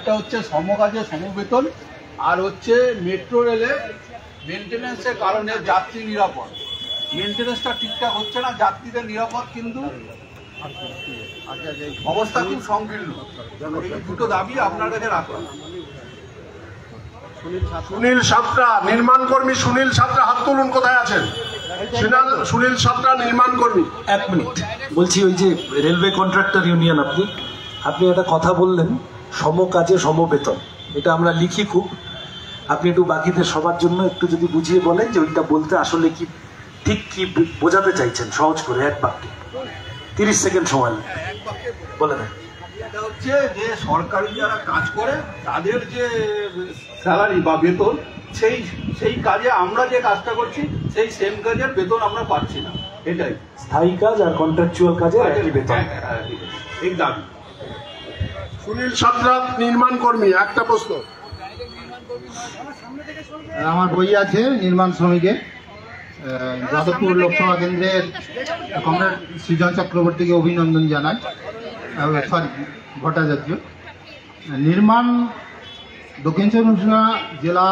একটা হচ্ছে সমকাজে সমবেতন, আর হচ্ছে মেট্রো রেলে মেনটেন্যান্সের কারণে যাত্রী নিরাপদ, মেনটেন্যান্সটা ঠিকঠাক হচ্ছে না, যাত্রীদের নিরাপদ কিন্তু অবস্থা খুব সংকীর্ণ। এই দুটো দাবি আপনার কাছে রাখলাম। সুনীল সাঁতরা, নির্মাণ কর্মী সুনীল সাঁতরা, হাত তুলুন, কোথায় আছেন? সুনীল সাঁতরা, নির্মাণ কর্মী। এক মিনিট বলছি, ওই যে রেলওয়ে কন্ট্রাক্টর ইউনিয়ন, আপনি একটা কথা বললেন সমকাজে সমবেতন, এটা আমরা লিখি খুব, আপনি একটু বাকিদের সবার জন্য একটু যদি বুঝিয়ে বলেন যে ওইটা বলতে আসলে কি ঠিক কি বোঝাতে চাইছেন, সহজ করে এক বাক্যে। 30 সেকেন্ড সময় বলে দেন। এটা হচ্ছে যে সরকারি যারা কাজ করে তাদের যে স্যালারি বা বেতন, সেই কাজে আমরা যে কাজটা করছি সেই সেম কাজের বেতন আমরা পাচ্ছি না, এটাই। স্থায়ী কাজ আর কন্ট্রাকচুয়াল কাজে একই বেতন, এই দাবি। সুনীল সাঁতরা, নির্মাণ কর্মী, একটা প্রশ্ন। আমার বই আছে নির্মাণ শ্রমিকের, যাদবপুর লোকসভা কেন্দ্রের কমরেড সৃজন চক্রবর্তীকে অভিনন্দন জানাই, সরি ভট্টাচার্য। নির্মাণ দক্ষিণ চব্বিশ পরগনা জেলা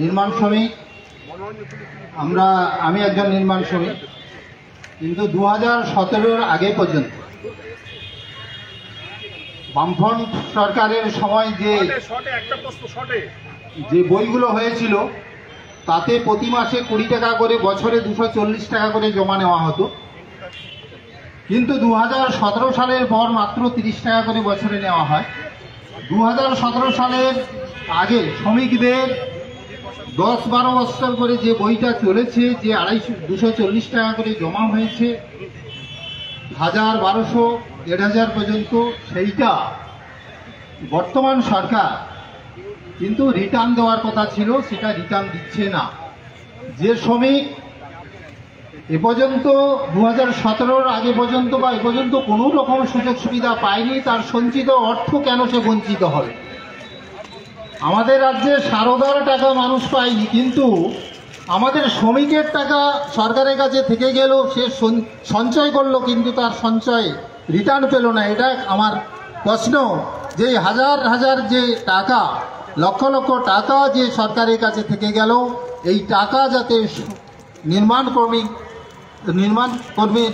নির্মাণ শ্রমিক, আমি একজন নির্মাণ শ্রমিক, কিন্তু 2017-র আগে পর্যন্ত বামফ্রন্ট সরকারের সময় যে বইগুলো হয়েছিল তাতে প্রতি মাসে 20 টাকা করে, বছরে 240 টাকা করে জমা নেওয়া হতো, কিন্তু 2017 সালের পর মাত্র 30 টাকা করে বছরে নেওয়া হয়। 2017 সালের আগে শ্রমিকদের 10-12 বছর করে যে বইটা চলেছে, যে 240 টাকা করে জমা হয়েছে 1000, 1200, 1000 পর্যন্ত, সেইটা বর্তমান সরকার কিন্তু রিটার্ন দেওয়ার কথা ছিল, সেটা রিটার্ন দিচ্ছে না। যে শ্রমিক এ পর্যন্ত 2017-র আগে পর্যন্ত বা এ পর্যন্ত কোনো রকম সুযোগ সুবিধা পায়নি, তার সঞ্চিত অর্থ কেন সে বঞ্চিত হবে? আমাদের রাজ্যে সারদার টাকা মানুষ পায়নি, কিন্তু আমাদের শ্রমিকের টাকা সরকারের কাছে থেকে গেল, সে সঞ্চয় করলো কিন্তু তার সঞ্চয় রিটার্ন পেল না। এটা আমার প্রশ্ন, যে হাজার হাজার যে টাকা, লক্ষ লক্ষ টাকা যে সরকারের কাছে থেকে গেল, এই টাকা যাতে নির্মাণ কর্মীর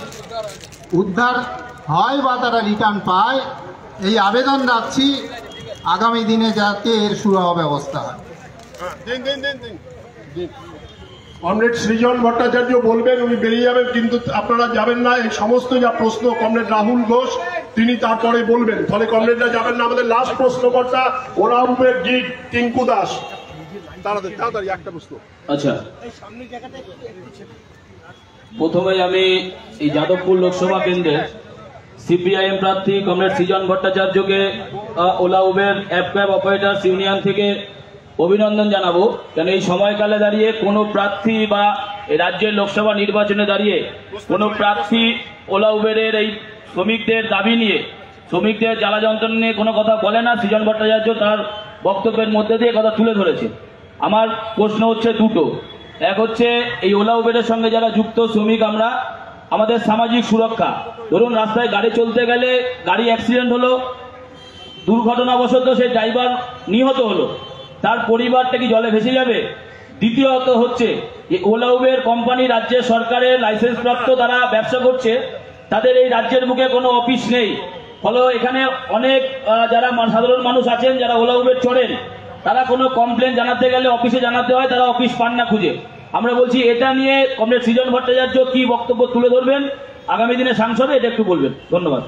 উদ্ধার হয় বা তারা রিটার্ন পায়, এই আবেদন রাখছি, আগামী দিনে যাতে এর সুরাহা ব্যবস্থা হয়। কমরেড সৃজন ভট্টাচার্য বলবেন, উনি বেরিয়ে যাবেন, কিন্তু আপনারা যাবেন না। এই সমস্ত যা প্রশ্ন কমরেড রাহুল ঘোষ তিনি তারপরে বলবেন, ফলে কমরেডরা যাবেন না। আমাদের লাস্ট প্রশ্নকর্তা ওলাউবের গিট টিঙ্কু দাস, তাড়াতাড়ি একটা প্রশ্ন। আচ্ছা, প্রথমে আমি এই যাদবপুর লোকসভা কেন্দ্রের সিপিআইএম প্রার্থী কমরেড সৃজন ভট্টাচার্যকে Ola Uber app cab operators union থেকে অভিনন্দন জানাবো। কেন এই সময়কালে দাঁড়িয়ে কোনো প্রার্থী বা রাজ্যের লোকসভা নির্বাচনে দাঁড়িয়ে কোনো প্রার্থী ওলা উবেরের এই শ্রমিকদের দাবি নিয়ে, শ্রমিকদের জ্বালা যন্ত্রণা নিয়ে কোনো কথা বলে না। সৃজন ভট্টাচার্য তার বক্তব্যের মধ্যে দিয়ে কথা তুলে ধরেছে। আমার প্রশ্ন হচ্ছে দুটো। এক হচ্ছে, এই ওলা উবেরের সঙ্গে যারা যুক্ত শ্রমিক আমরা, আমাদের সামাজিক সুরক্ষা, ধরুন রাস্তায় গাড়ি চলতে গেলে গাড়ি অ্যাক্সিডেন্ট হলো, দুর্ঘটনাবশত সেই ড্রাইভার নিহত হলো, তার পরিবারটা কি জলে ভেসে যাবে? দ্বিতীয়ত হচ্ছে, ওলা উবের কোম্পানি রাজ্যের সরকারের লাইসেন্স প্রাপ্ত তারা ব্যবসা করছে, তাদের এই রাজ্যের বুকে কোনো অফিস নেই। ফলে এখানে অনেক যারা সাধারণ মানুষ আছেন যারা ওলা উবের চড়েন, তারা কোনো কমপ্লেন জানাতে গেলে অফিসে জানাতে হয়, তারা অফিস পান না খুঁজে। আমরা বলছি এটা নিয়ে কমরেড সৃজন ভট্টাচার্য কি বক্তব্য তুলে ধরবেন আগামী দিনে সাংসদে, এটা একটু বলবেন। ধন্যবাদ।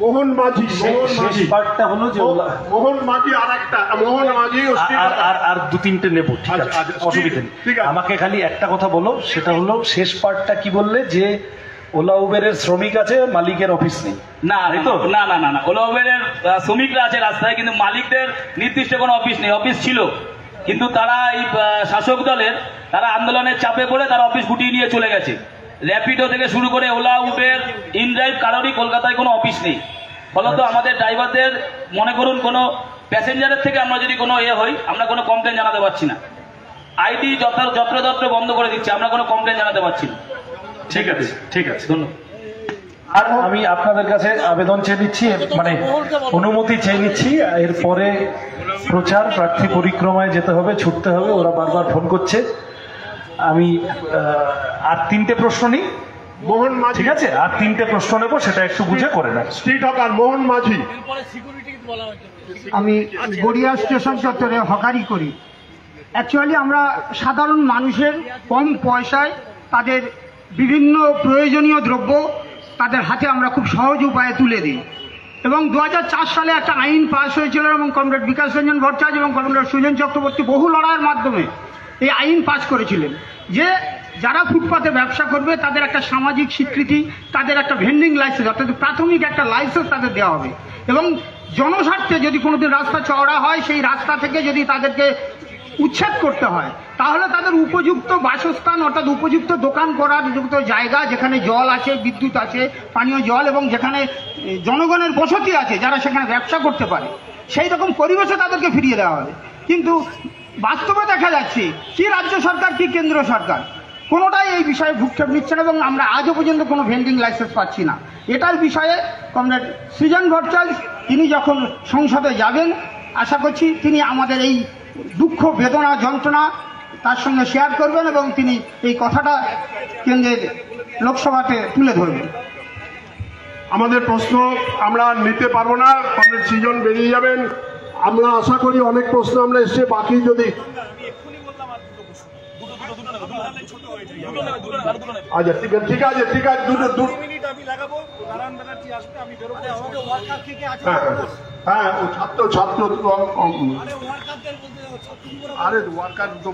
মোহন মাঝি, শেষ পার্টটা হলো যে মোহন মাঝি, আর 2-3টে নেব, ঠিক আছে, অসুবিধা নেই। আমাকে খালি একটা কথা বলো, সেটা হলো শেষ পার্টটা কি বললে, যে ওলা উবেরের শ্রমিক আছে, মালিকের অফিস নেই। না, না না না না, ওলা উবেরের শ্রমিকরা আছে রাস্তায়, কিন্তু মালিকদের নির্দিষ্ট কোনো অফিস নেই। অফিস ছিল, কিন্তু তারা এই শাসক দলের তারা আন্দোলনের চাপে পড়ে তারা অফিস গুটিয়ে নিয়ে চলে গেছে। র্যাপিডো থেকে শুরু করে ওলা উবের ইনড্রাইভ কারোরই কলকাতায় কোনো অফিস নেই। ফলত আমাদের ড্রাইভারদের মনে করুন কোনো প্যাসেঞ্জারের থেকে আমরা যদি কোনো হই, আমরা কোনো কমপ্লেন জানাতে পারছি না। আইডি যত্রতত্র বন্ধ করে দিচ্ছে, আমরা কোনো কমপ্লেন জানাতে পারছি না। ঠিক আছে, ঠিক আছে, ধন্যবাদ। আর আমি আপনাদের কাছে আবেদন চেয়ে নিচ্ছি, মানে অনুমতি চেয়ে নিচ্ছি, এরপরে প্রচার প্রার্থী পরিক্রমায় যেতে হবে, ছুটতে হবে, ওরা বারবার ফোন করছে। আমি আর 3টে প্রশ্ন নিই, মোহন মাঝি, ঠিক আছে? আর 3টে প্রশ্ন নেবো, সেটা একটু বুঝে করে নেন। স্ট্রিট হকার মোহন মাঝি। আমি গড়িয়া স্টেশন চত্বরে হকারি করি। অ্যাকচুয়ালি আমরা সাধারণ মানুষের কম পয়সায় তাদের বিভিন্ন প্রয়োজনীয় দ্রব্য তাদের হাতে আমরা খুব সহজ উপায়ে তুলে দিই। এবং 2004 সালে একটা আইন পাস হয়েছিল এবং কমরেড বিকাশ রঞ্জন ভট্টাচার্য এবং কমরেড সুজন চক্রবর্তী বহু লড়াইয়ের মাধ্যমে এই আইন পাস করেছিলেন যে যারা ফুটপাতে ব্যবসা করবে তাদের একটা সামাজিক স্বীকৃতি, তাদের একটা ভেন্ডিং লাইসেন্স, অর্থাৎ প্রাথমিক একটা লাইসেন্স তাদের দেওয়া হবে। এবং জনস্বার্থে যদি কোনোদিন রাস্তা চওড়া হয়, সেই রাস্তা থেকে যদি তাদেরকে উচ্ছেদ করতে হয়, তাহলে তাদের উপযুক্ত বাসস্থান অর্থাৎ উপযুক্ত দোকান করার যুক্ত জায়গা, যেখানে জল আছে, বিদ্যুৎ আছে, পানীয় জল, এবং যেখানে জনগণের বসতি আছে যারা সেখানে ব্যবসা করতে পারে, সেই রকম পরিবেশে তাদেরকে ফিরিয়ে দেওয়া হবে। কিন্তু বাস্তবে দেখা যাচ্ছে কি রাজ্য সরকার কি কেন্দ্র সরকার কোনোটাই এই বিষয়ে ভূক্ষেপ নিচ্ছে না, এবং আমরা আজও পর্যন্ত কোনো ভেন্ডিং লাইসেন্স পাচ্ছি না। এটার বিষয়ে কমরেড সৃজন ভট্টাচার্য তিনি যখন সংসদে যাবেন, আশা করছি তিনি আমাদের এই দুঃখ, বেদনা, যন্ত্রণা তার সঙ্গে শেয়ার করবেন এবং তিনি এই কথাটা কেন্দ্রের লোকসভাতে তুলে ধরবেন। আমাদের প্রশ্ন আমরা নিতে পারবো না, কমরেড সৃজন বেরিয়ে যাবেন। আমরা আশা করি অনেক প্রশ্ন আমরা এসে বাকি যদি আচ্ছা ঠিক আছে দুটো হ্যাঁ ও ছাত্র আরে ওয়ার্কার তো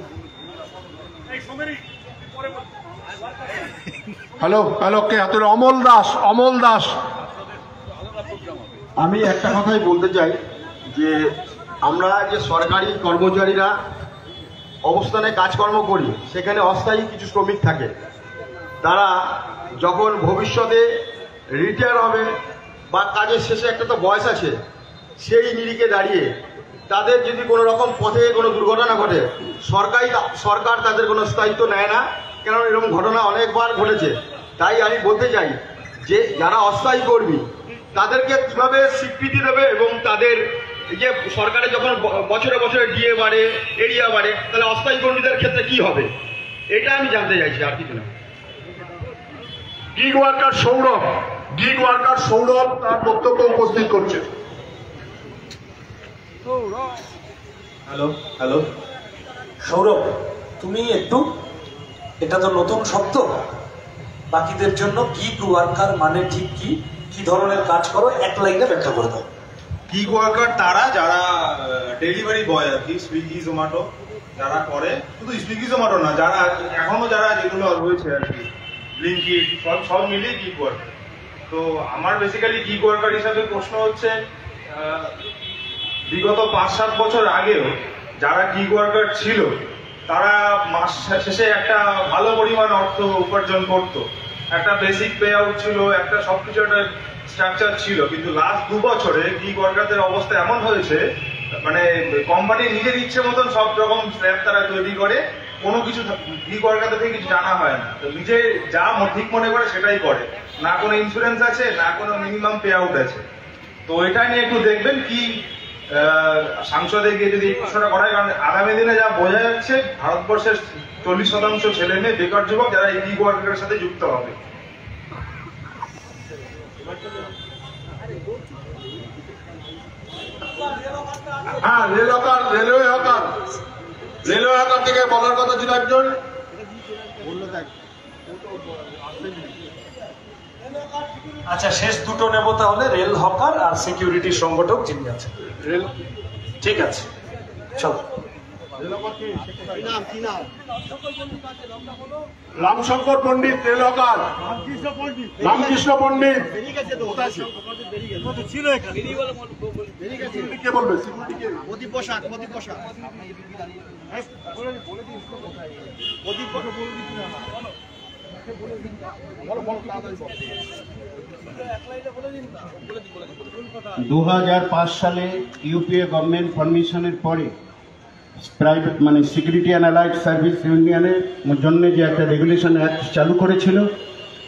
হ্যালো কে হাতের অমল দাস। আমি একটা কথাই বলতে চাই যে আমরা যে সরকারি কর্মচারীরা অবস্থানে কাজকর্ম করি, সেখানে অস্থায়ী কিছু শ্রমিক থাকে। তারা যখন ভবিষ্যতে রিটায়ার হবে বা কাজের শেষে একটা তো বয়স আছে, সেই নিরিখে দাঁড়িয়ে তাদের যদি কোনো রকম পথে কোনো দুর্ঘটনা ঘটে, সরকার তাদের কোনো স্থায়িত্ব নেয় না, কারণ এরকম ঘটনা অনেকবার ঘটেছে। তাই আমি বলতে চাই যে যারা অস্থায়ী কর্মী তাদেরকে কিভাবে স্বীকৃতি দেবে, এবং তাদের যে সরকারে যখন বছরে বছরে ডিএ বাড়ে, এরিয়া বাড়ে, তাহলে অস্থায়ী কর্মীদের ক্ষেত্রে কি হবে, এটা আমি জানতে চাইছি, আর কিছু না। গিগ ওয়ার্কার সৌরভ তার বক্তব্য উপস্থিত করছে। হ্যালো সৌরভ, তুমি একটু, এটা তো নতুন শব্দ, বাকিদের জন্য গিগ ওয়ার্কার মানে ঠিক কি ধরনের কাজ করো, এক লাইনে ব্যাখ্যা করে দাও। গিগ ওয়ার্কার তারা যারা ডেলিভারি বয় আর কি, সুইগি জোম্যাটো যারা করে, শুধু সুইগি জোম্যাটো না, যারা এখনো যারা যেগুলো রয়েছে আর কি, ব্লিঙ্কিট, সব মিলিয়ে গিগ ওয়ার্কার। তো আমার বেসিক্যালি গিগ ওয়ার্কার হিসাবে প্রশ্ন হচ্ছে, বিগত 5-7 বছর আগেও যারা গিগ ওয়ার্কার ছিল তারা মাস শেষে একটা ভালো পরিমাণ অর্থ উপার্জন করত, একটা বেসিক পে আউট ছিল, একটা সবকিছু একটা স্ট্রাকচার ছিল। কিন্তু লাস্ট 2 বছরে গিগ ওয়ার্কারদের অবস্থা এমন হয়েছে, মানে কোম্পানি নিজের ইচ্ছে মতন সব রকম স্ল্যাব তারা তৈরি করে, কোনো কিছু গিগ ওয়ার্কারদের থেকে কিছু জানা হয় না, তো নিজে যা ঠিক মনে করে সেটাই করে, না কোনো ইন্স্যুরেন্স আছে, না কোনো মিনিমাম পে আউট আছে। তো এটা নিয়ে একটু দেখবেন কি সংসদে গিয়ে যদি এই প্রশ্নটা করা হয়, কারণ আগামী দিনে যা বোঝা যাচ্ছে ভারতবর্ষের 40% ছেলে মেয়ে বেকার যুবক যারা এই গিগ ওয়ার্কারের সাথে যুক্ত হবে। হ্যাঁ, রেলওয়ে হকার থেকে বলার কথা ছিল একজন। আচ্ছা, শেষ দুটো নেব তাহলে, রেল হকার আর সিকিউরিটি সংগঠক যিনি আছেন। ঠিক আছে, চলো। রামশঙ্কর পণ্ডিত, রেল হকার। রামকৃষ্ণ পণ্ডিত কে বলবে? সালে ইউপিএ গভর্নমেন্ট ফরমেশনের পরে প্রাইভেট মানে সিকিউরিটি অ্যান্ড অ্যালাইড সার্ভিস ইউনিয়নের জন্য যে একটা রেগুলেশন অ্যাক্ট চালু করেছিল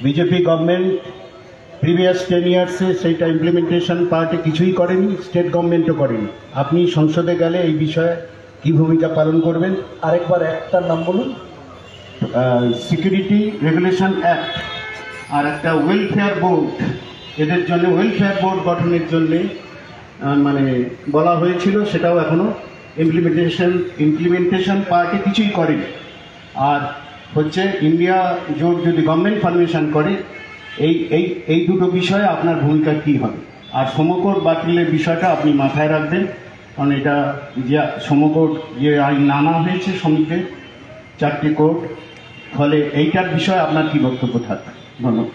বিজেপি গভর্নমেন্ট, প্রিভিয়াস 10 ইয়ার্সে সেইটা ইমপ্লিমেন্টেশন পার্টে কিছুই করেনি, স্টেট গভর্নমেন্টও করেনি। আপনি সংসদে গেলে এই বিষয়ে কি ভূমিকা পালন করবেন? আরেকবার একটার নাম বলুন। সিকিউরিটি রেগুলেশন অ্যাক্ট আর একটা ওয়েলফেয়ার বোর্ড, এদের জন্য ওয়েলফেয়ার বোর্ড গঠনের জন্যে মানে বলা হয়েছিল, সেটাও এখনো ইমপ্লিমেন্টেশন পার্টে কিছুই করেনি। আর হচ্ছে ইন্ডিয়া জোট যদি গভর্নমেন্ট পারমিশন করে, এই দুটো বিষয়ে আপনার ভূমিকা কি হবে? আর সমকোট বাতিলের বিষয়টা আপনি মাথায় রাখবেন, কারণ এটা যে সমকোট যে আইন আনা হয়েছে শ্রমিকদের 4টি কোট, ফলে এইটার বিষয়ে আপনার কি বক্তব্য থাকবে? ধন্যবাদ।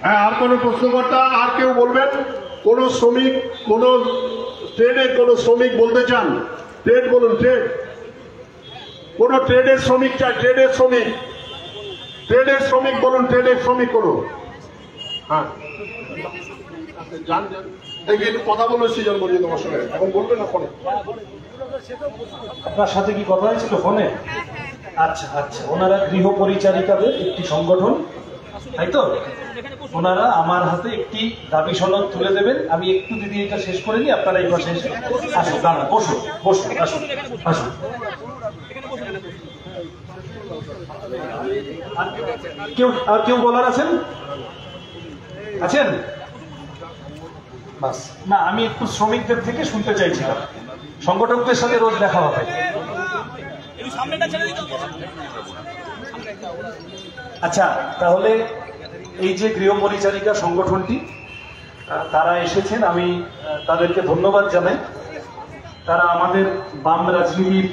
হ্যাঁ, আর কোনো প্রশ্নকর্তা আর কেউ বলবেন? কোন শ্রমিক, কোন ট্রেডের কোন শ্রমিক বলতে চান? ট্রেড বলুন, ট্রেড। কোন ট্রেডের শ্রমিক চাই? ট্রেডের শ্রমিক, ট্রেডের শ্রমিক বলুন, ট্রেডের শ্রমিক কোনো? হ্যাঁ, একটু কথা বলুন সৃজন বলি তোমার সঙ্গে। এখন বলবে না ফোনে? আপনার সাথে কি কথা হয়েছিল ফোনে? আচ্ছা আচ্ছা, ওনারা গৃহ পরিচারিকাদের একটি সংগঠন, তাই তো? ওনারা আমার হাতে একটি দাবি সনদ তুলে দেবেন। আমি একটু দিদি এটা শেষ করে নিই, আপনারা এই পাশে এসে আসুন, দাঁড়ান, বসুন বসুন, আসুন আসুন। আর কেউ বলার আছেন? আছেন? বাস না, আমি একটু শ্রমিকদের থেকে শুনতে চাইছিলাম। সংগঠকদের সাথে রোজ দেখা হবে। আচ্ছা, তাহলে এই যে গৃহ পরিচারিকা সংগঠনটি, তারা এসেছেন, আমি তাদেরকে ধন্যবাদ জানাই। তারা আমাদের বাম রাজনীতির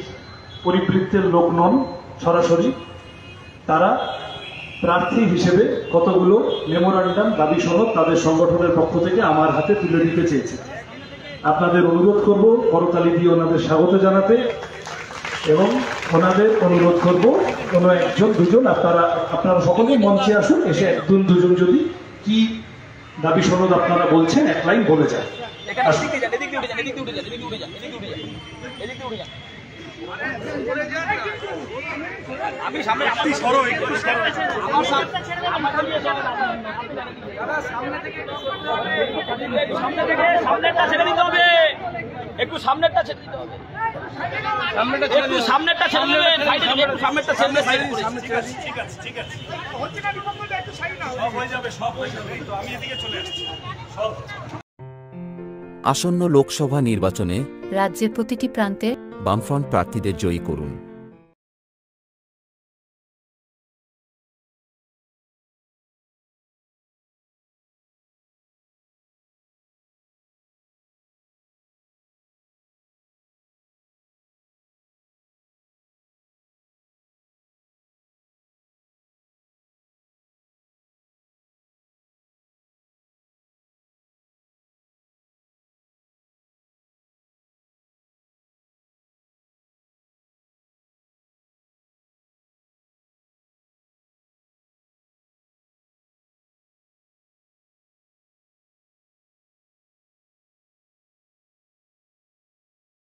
পরিবৃত্তের লোক নন সরাসরি, তারা প্রার্থী হিসেবে কতগুলো মেমোরান্ডাম, দাবি সনদ তাদের সংগঠনের পক্ষ থেকে আমার হাতে তুলে দিতে চেয়েছে। আপনাদের অনুরোধ করব করতালি দিয়ে ওনাদের স্বাগত জানাতে, এবং ওনাদের অনুরোধ করব কোনো একজন দুজন আপনারা সকলেই মঞ্চে আসুন, এসে একজন দুজন যদি কি দাবি সনদ আপনারা বলছেন এক লাইন বলে যান। আপনি সামনে আপনি সরো একটু সরো আমার সামনে সামনেটা ছেড়ে দিতে হবে, একটু সামনেরটা ছেড়ে দিতে হবে, একটু সামনেরটা ছেড়ে দেবেন, একটু সামনেরটা ছেড়ে সামনে ঠিক আছে ঠিক আছে ঠিক আছে হচ্ছে না নিবন্ধনটা একটু সাইড নাও, সব হয়ে যাবে এই তো আমি এদিকে চলে আসছি সব। আসন্ন লোকসভা নির্বাচনে রাজ্যের প্রতিটি প্রান্তে বামফ্রন্ট প্রার্থীদের জয়ী করুন।